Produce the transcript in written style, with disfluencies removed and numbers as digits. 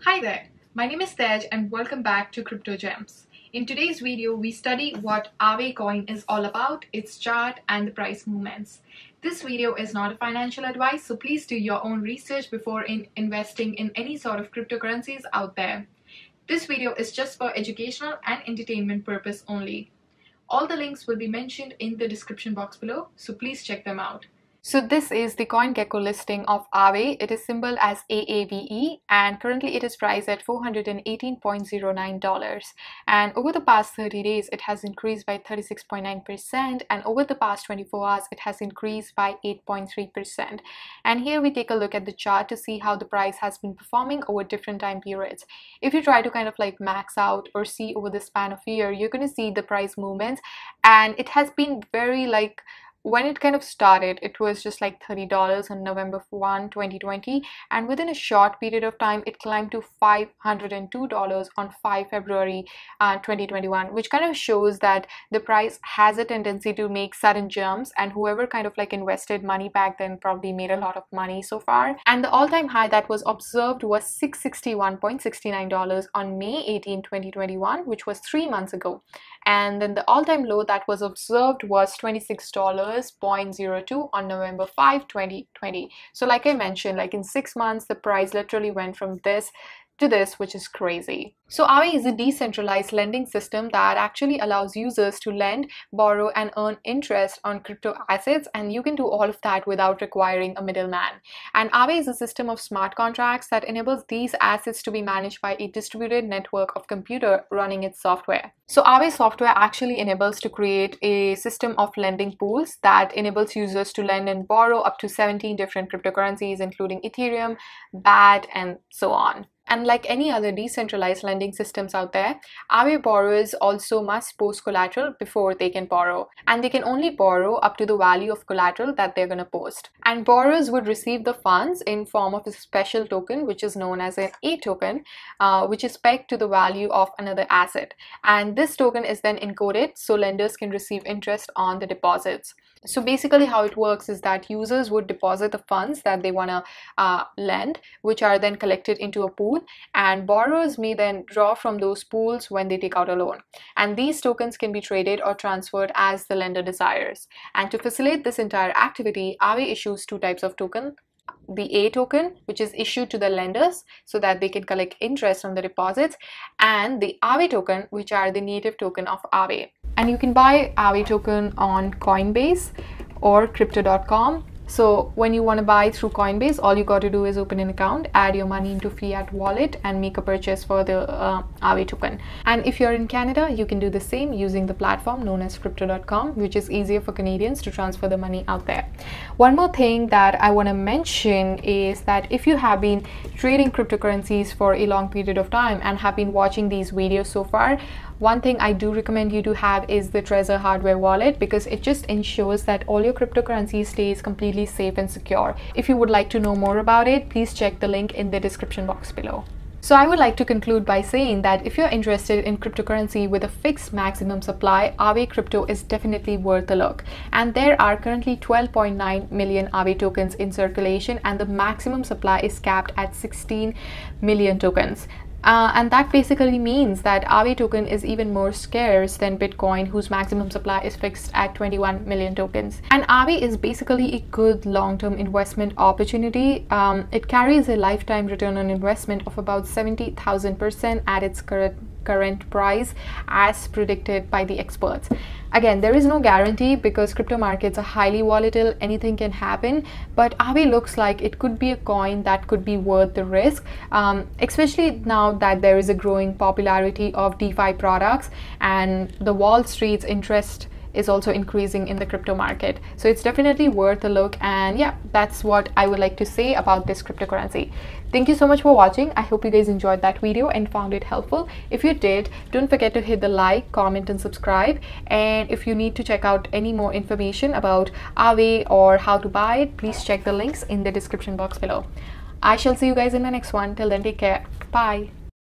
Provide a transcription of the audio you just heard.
Hi there, my name is Tej and welcome back to Crypto Gems. In today's video, we study what Aave coin is all about, its chart and the price movements. This video is not a financial advice, so please do your own research before investing in any sort of cryptocurrencies out there. This video is just for educational and entertainment purpose only. All the links will be mentioned in the description box below, so please check them out. So this is the Gecko listing of Aave. It is symbol as AAVE and currently it is priced at $418.09. And over the past 30 days, it has increased by 36.9%, and over the past 24 hours, it has increased by 8.3%. And here we take a look at the chart to see how the price has been performing over different time periods. If you try to kind of like max out or see over the span of a year, you're going to see the price movements, and it has been very like, when it kind of started, it was just like $30 on November 1, 2020, and within a short period of time, it climbed to $502 on 5 February 2021, which kind of shows that the price has a tendency to make sudden jumps, and whoever kind of like invested money back then probably made a lot of money so far. And the all-time high that was observed was $661.69 on May 18, 2021, which was 3 months ago. And then the all-time low that was observed was $26.02 on November 5, 2020. So like I mentioned, like in 6 months, the price literally went from this to this, which is crazy. So Aave is a decentralized lending system that actually allows users to lend, borrow and earn interest on crypto assets, and you can do all of that without requiring a middleman. And Aave is a system of smart contracts that enables these assets to be managed by a distributed network of computers running its software. So Aave software actually enables to create a system of lending pools that enables users to lend and borrow up to 17 different cryptocurrencies, including Ethereum, BAT, and so on. And like any other decentralized lending systems out there, Aave borrowers also must post collateral before they can borrow. And they can only borrow up to the value of collateral that they're going to post. And borrowers would receive the funds in form of a special token, which is known as an A token, which is pegged to the value of another asset. And this token is then encoded so lenders can receive interest on the deposits. So basically how it works is that users would deposit the funds that they want to lend, which are then collected into a pool, and borrowers may then draw from those pools when they take out a loan. And these tokens can be traded or transferred as the lender desires. And to facilitate this entire activity, Aave issues two types of token. The A token, which is issued to the lenders so that they can collect interest on the deposits, and the Aave token, which are the native token of Aave. And you can buy Aave token on Coinbase or crypto.com. So when you want to buy through Coinbase, all you got to do is open an account, add your money into fiat wallet and make a purchase for the Aave token. And if you're in Canada, you can do the same using the platform known as crypto.com, which is easier for Canadians to transfer the money out there. One more thing that I want to mention is that if you have been trading cryptocurrencies for a long period of time and have been watching these videos so far, one thing I do recommend you to have is the Trezor hardware wallet, because it just ensures that all your cryptocurrency stays completely safe and secure. If you would like to know more about it, please check the link in the description box below. So I would like to conclude by saying that if you're interested in cryptocurrency with a fixed maximum supply, Aave crypto is definitely worth a look. And there are currently 12.9 million Aave tokens in circulation, and the maximum supply is capped at 16 million tokens. And that basically means that Aave token is even more scarce than Bitcoin, whose maximum supply is fixed at 21 million tokens. And Aave is basically a good long-term investment opportunity. It carries a lifetime return on investment of about 70,000% at its current price, as predicted by the experts. Again, there is no guarantee because crypto markets are highly volatile, anything can happen, but Aave looks like it could be a coin that could be worth the risk, especially now that there is a growing popularity of DeFi products and the Wall Street's interest is also increasing in the crypto market. So it's definitely worth a look, and yeah, that's what I would like to say about this cryptocurrency. Thank you so much for watching. I hope you guys enjoyed that video and found it helpful. If you did, don't forget to hit the like, comment and subscribe. And if you need to check out any more information about Aave or how to buy it, please check the links in the description box below. I shall see you guys in my next one. Till then, take care. Bye.